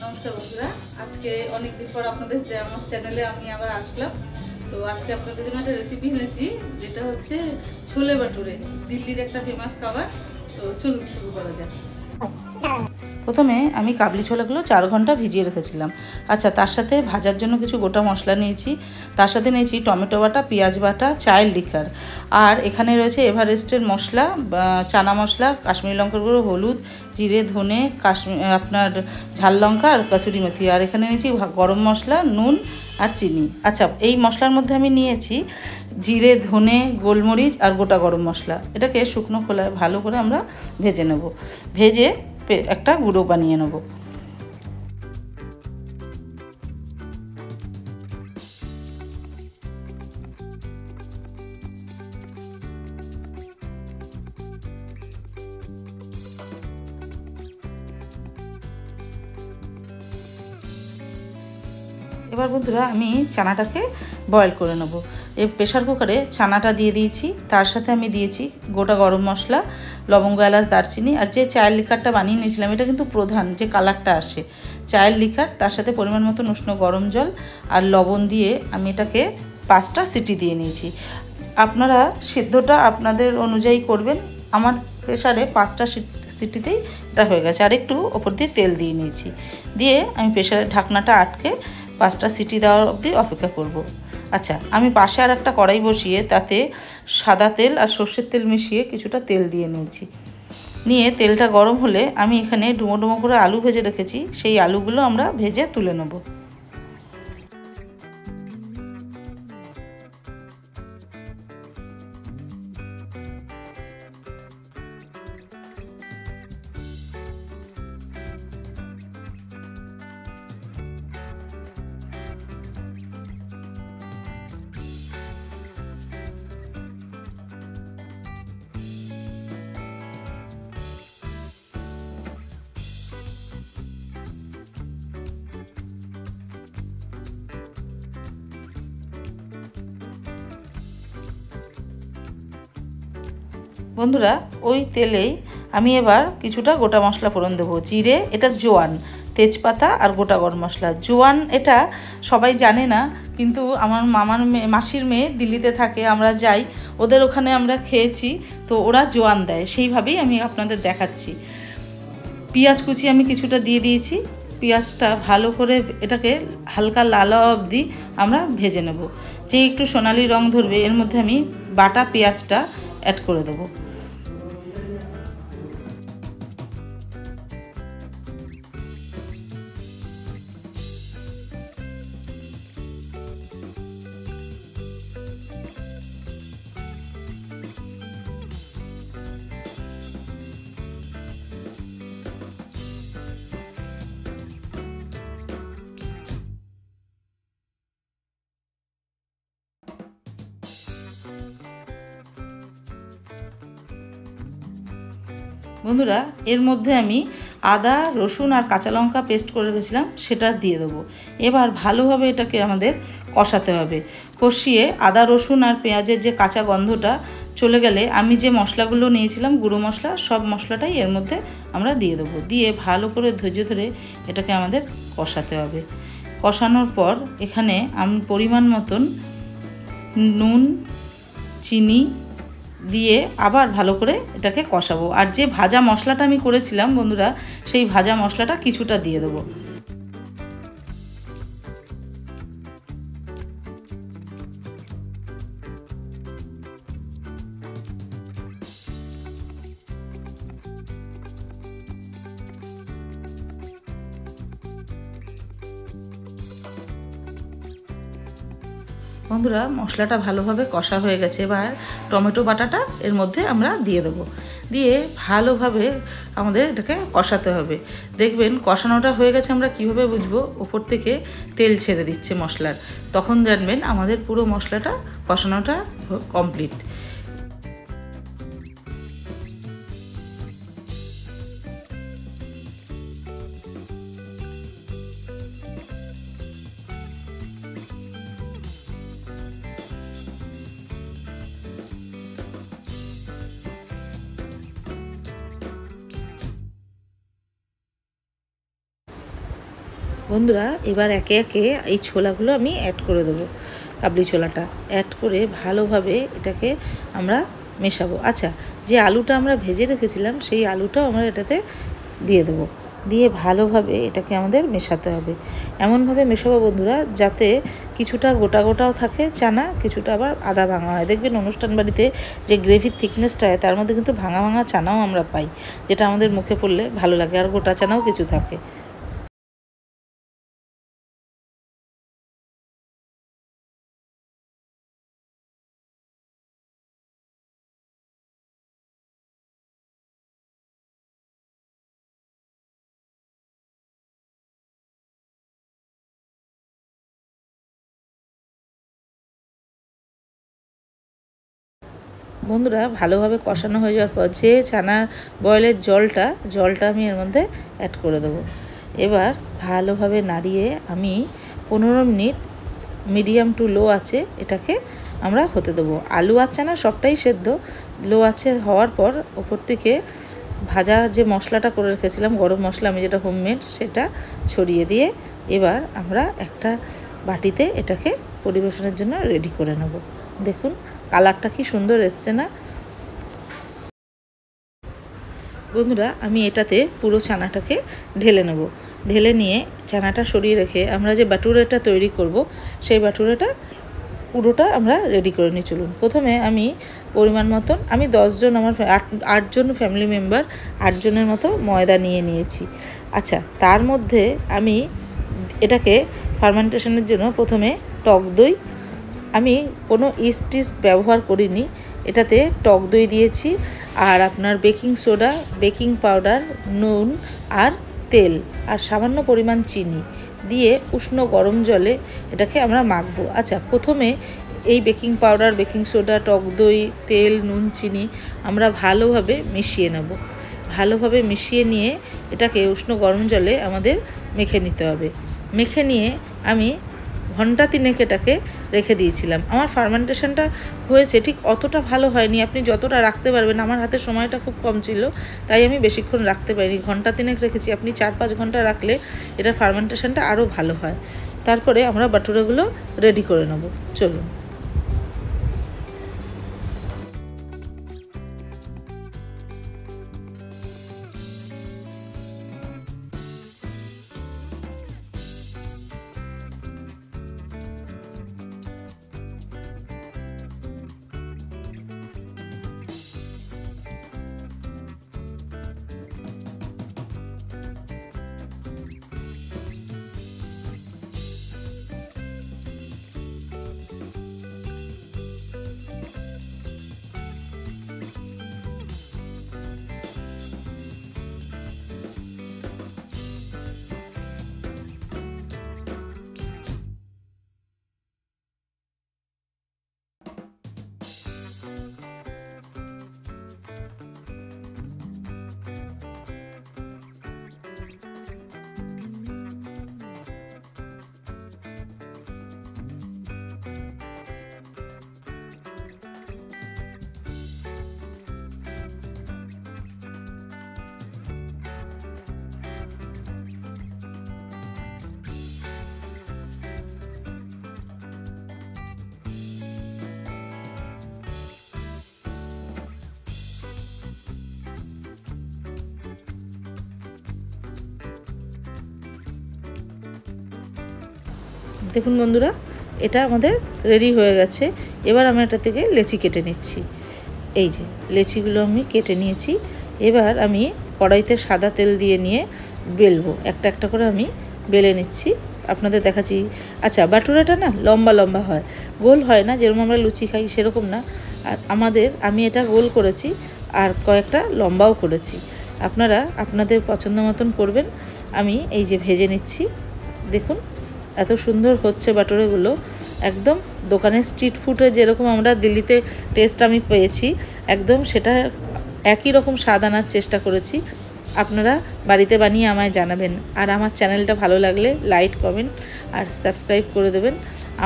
নমস্কার বন্ধুরা, আজকে অনেকদিন পর আপনাদের আমার চ্যানেলে আমি আবার আসলাম। তো আজকে আপনাদের জন্য একটা রেসিপি এনেছি, যেটা হচ্ছে ছোলে বাটুরে, দিল্লির একটা ফেমাস খাবার। তো চলুন শুরু করা যাক। প্রথমে আমি কাবলি ছোলাগুলো 4 ঘন্টা ভিজিয়ে রেখেছিলাম। আচ্ছা, তার সাথে ভাজার জন্য কিছু গোটা মশলা নিয়েছি। তার সাথে নিয়েছি টমেটো বাটা, পেঁয়াজ বাটা, চায়ের লিকার, আর এখানে রয়েছে এভারেস্টের মশলা, চানা মশলা, কাশ্মীরি লঙ্কার গুঁড়ো, হলুদ, জিরে, ধনে, আপনার ঝাল লঙ্কা আর কাসুরি মেথি। আর এখানে নিয়েছি গরম মশলা, নুন আর চিনি। আচ্ছা, এই মশলার মধ্যে আমি নিয়েছি জিরে, ধনে, গোলমরিচ আর গোটা গরম মশলা। এটাকে শুকনো খোলায় ভালো করে আমরা ভেজে নেব। ভেজে একটা গুঁড়ো বানিয়ে নেব। এবার বন্ধুরা আমি চানাটাকে বয়েল করে নেব। এই প্রেশার কুকারে চানাটা দিয়ে দিয়েছি। তার সাথে আমি দিয়েছি গোটা গরম মশলা, লবঙ্গ, এলাচ, দারচিনি আর যে চায়ের লিকারটা বানিয়ে নিয়েছিলাম, এটা কিন্তু প্রধান যে কালারটা আসে, চায়ের লিকার। তার সাথে পরিমাণ মতো উষ্ণ গরম জল আর লবণ দিয়ে আমি এটাকে 5টা সিটি দিয়ে নিয়েছি। আপনারা সিদ্ধটা আপনাদের অনুযায়ী করবেন। আমার প্রেশারে 5টা সিটিতেই এটা হয়ে গেছে। আর একটু ওপর দিয়ে তেল দিয়ে নিয়েছি। দিয়ে আমি প্রেশারের ঢাকনাটা আটকে 5টা সিটি দেওয়ার অবধি অপেক্ষা করব। আচ্ছা, আমি পাশে আর একটা কড়াই বসিয়ে তাতে সাদা তেল আর সর্ষের তেল মিশিয়ে কিছুটা তেল দিয়ে নিয়েছি। নিয়ে তেলটা গরম হলে আমি এখানে ডুমো ডুমো করে আলু ভেজে রেখেছি, সেই আলুগুলো আমরা ভেজে তুলে নেব। বন্ধুরা, ওই তেলেই আমি এবার কিছুটা গোটা মশলা ফোড়ন দেবো। জিরে, এটা জোয়ান, তেজপাতা আর গোটা গরম মশলা। জোয়ান এটা সবাই জানে না, কিন্তু আমার মাসির মেয়ে দিল্লিতে থাকে, আমরা যাই ওদের ওখানে, আমরা খেয়েছি, তো ওরা জোয়ান দেয়, সেইভাবেই আমি আপনাদের দেখাচ্ছি। পেঁয়াজ কুচি আমি কিছুটা দিয়ে দিয়েছি। পেঁয়াজটা ভালো করে এটাকে হালকা লাল অবধি আমরা ভেজে নেব। যে একটু সোনালি রং ধরবে, এর মধ্যে আমি বাটা পেঁয়াজটা অ্যাড করে দেবো। বন্ধুরা, এর মধ্যে আমি আদা, রসুন আর কাঁচা লঙ্কা পেস্ট করে রেখেছিলাম, সেটা দিয়ে দেবো। এবার ভালোভাবে এটাকে আমাদের কষাতে হবে। কষিয়ে আদা, রসুন আর পেঁয়াজের যে কাঁচা গন্ধটা চলে গেলে আমি যে মশলাগুলো নিয়েছিলাম, গুঁড়ো মশলা, সব মশলাটাই এর মধ্যে আমরা দিয়ে দেবো। দিয়ে ভালো করে ধৈর্য ধরে এটাকে আমাদের কষাতে হবে। কষানোর পর এখানে আমি পরিমাণ মতন নুন, চিনি দিয়ে আবার ভালো করে এটাকে কষাবো। আর যে ভাজা মশলাটা আমি করেছিলাম বন্ধুরা, সেই ভাজা মশলাটা কিছুটা দিয়ে দেবো। বন্ধুরা, মশলাটা ভালোভাবে কষা হয়ে গেছে। এবার টমেটো বাটাটা এর মধ্যে আমরা দিয়ে দেবো। দিয়ে ভালোভাবে আমাদের এটাকে কষাতে হবে। দেখবেন কষানোটা হয়ে গেছে, আমরা কিভাবে বুঝবো? ওপর থেকে তেল ছেড়ে দিচ্ছে মশলার, তখন জানবেন আমাদের পুরো মশলাটা কষানোটা কমপ্লিট। বন্ধুরা এবার একে একে এই ছোলাগুলো আমি অ্যাড করে দেবো, কাবলি ছোলাটা অ্যাড করে ভালোভাবে এটাকে আমরা মেশাবো। আচ্ছা, যে আলুটা আমরা ভেজে রেখেছিলাম সেই আলুটাও আমরা এটাতে দিয়ে দেবো, দিয়ে ভালোভাবে এটাকে আমাদের মেশাতে হবে। এমনভাবে মেশাবো বন্ধুরা যাতে কিছুটা গোটা গোটাও থাকে চানা, কিছুটা আবার আদা ভাঙা হয়। দেখবেন অনুষ্ঠান বাড়িতে যে গ্রেভির থিকনেসটা হয় তার মধ্যে কিন্তু ভাঙা ভাঙা চানাও আমরা পাই, যেটা আমাদের মুখে পড়লে ভালো লাগে, আর গোটা চানাও কিছু থাকে। বন্ধুরা ভালোভাবে কষানো হয়ে যাওয়ার পর যে চানা বয়েলের জলটা আমি এর মধ্যে অ্যাড করে দেবো। এবার ভালোভাবে নাড়িয়ে আমি 15 মিনিট মিডিয়াম টু লো আছে এটাকে আমরা হতে দেবো। আলু আর চানা সবটাই সেদ্ধ, লো আছে হওয়ার পর ওপর থেকে ভাজা যে মশলাটা করে রেখেছিলাম গরম মশলা, আমি যেটা হোমমেড, সেটা ছড়িয়ে দিয়ে এবার আমরা একটা বাটিতে এটাকে পরিবেশনের জন্য রেডি করে নেব। দেখুন কালারটা কি সুন্দর এসছে না বন্ধুরা। আমি এটাতে পুরো চানাটাকে ঢেলে নেব, ঢেলে নিয়ে চানাটা সরিয়ে রেখে আমরা যে বাটুরেটা তৈরি করব সেই বাটুরেটা পুরোটা আমরা রেডি করে নিই। চলুন, প্রথমে আমি পরিমাণ মতন, আমি 10 জন, আমার 8 জন ফ্যামিলি মেম্বার, 8 জনের মতো ময়দা নিয়ে নিয়েছি। আচ্ছা, তার মধ্যে আমি এটাকে ফার্মেন্টেশনের জন্য প্রথমে টক দই, আমি কোনো ইস্ট ব্যবহার করিনি, এটাতে টক দই দিয়েছি, আর আপনার বেকিং সোডা, বেকিং পাউডার, নুন আর তেল আর সামান্য পরিমাণ চিনি দিয়ে উষ্ণ গরম জলে এটাকে আমরা মাখবো। আচ্ছা, প্রথমে এই বেকিং পাউডার, বেকিং সোডা, টক দই, তেল, নুন, চিনি আমরা ভালোভাবে মিশিয়ে নেব। ভালোভাবে মিশিয়ে নিয়ে এটাকে উষ্ণ গরম জলে আমাদের মেখে নিতে হবে। মেখে নিয়ে আমি ঘন্টা 3 এটাকে রেখে দিয়েছিলাম। আমার ফার্মেন্টেশনটা হয়েছে, ঠিক অতটা ভালো হয়নি, আপনি যতটা রাখতে পারবেন। আমার হাতে সময়টা খুব কম ছিল, তাই আমি বেশিক্ষণ রাখতে পারিনি, ঘন্টা 3 রেখেছি। আপনি 4-5 ঘন্টা রাখলে এটা ফার্মেন্টেশনটা আরও ভালো হয়। তারপরে আমরা বাটুরাগুলো রেডি করে নেব। চলুন। দেখুন বন্ধুরা, এটা আমাদের রেডি হয়ে গেছে। এবার আমি এটা থেকে লেচি কেটে নিচ্ছি। এই যে লেচিগুলো আমি কেটে নিয়েছি। এবার আমি কড়াইতে সাদা তেল দিয়ে নিয়ে বেলবো, একটা একটা করে আমি বেলে নিচ্ছি, আপনাদের দেখাচ্ছি। আচ্ছা, বাটুরাটা না লম্বা লম্বা হয়, গোল হয় না, যেরকম আমরা লুচি খাই সেরকম না। আর আমি এটা গোল করেছি আর কয়েকটা লম্বাও করেছি। আপনারা আপনাদের পছন্দ মতন করবেন। আমি এই যে ভেজে নিচ্ছি, দেখুন এত সুন্দর হচ্ছে বাটুরেগুলো, একদম দোকানের স্ট্রিট ফুডে যেরকম আমরা দিল্লিতে টেস্ট আমি পেয়েছি, একদম সেটা একই রকম স্বাদ আনার চেষ্টা করেছি। আপনারা বাড়িতে বানিয়ে আমায় জানাবেন, আর আমার চ্যানেলটা ভালো লাগলে লাইক, কমেন্ট আর সাবস্ক্রাইব করে দেবেন।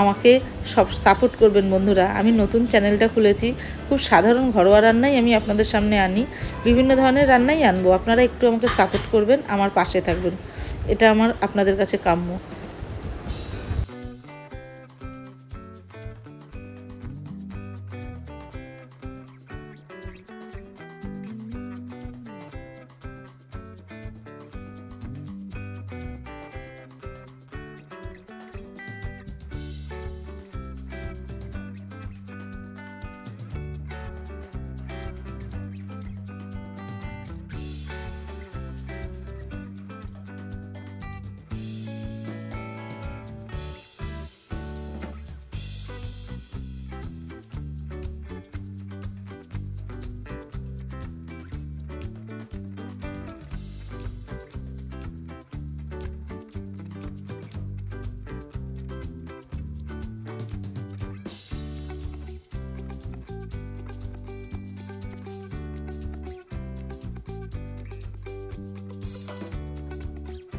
আমাকে সব সাপোর্ট করবেন বন্ধুরা। আমি নতুন চ্যানেলটা খুলেছি, খুব সাধারণ ঘরোয়া রান্নাই আমি আপনাদের সামনে আনি, বিভিন্ন ধরনের রান্নাই আনবো। আপনারা একটু আমাকে সাপোর্ট করবেন, আমার পাশে থাকবেন। এটা আমার আপনাদের কাছে কাম্য।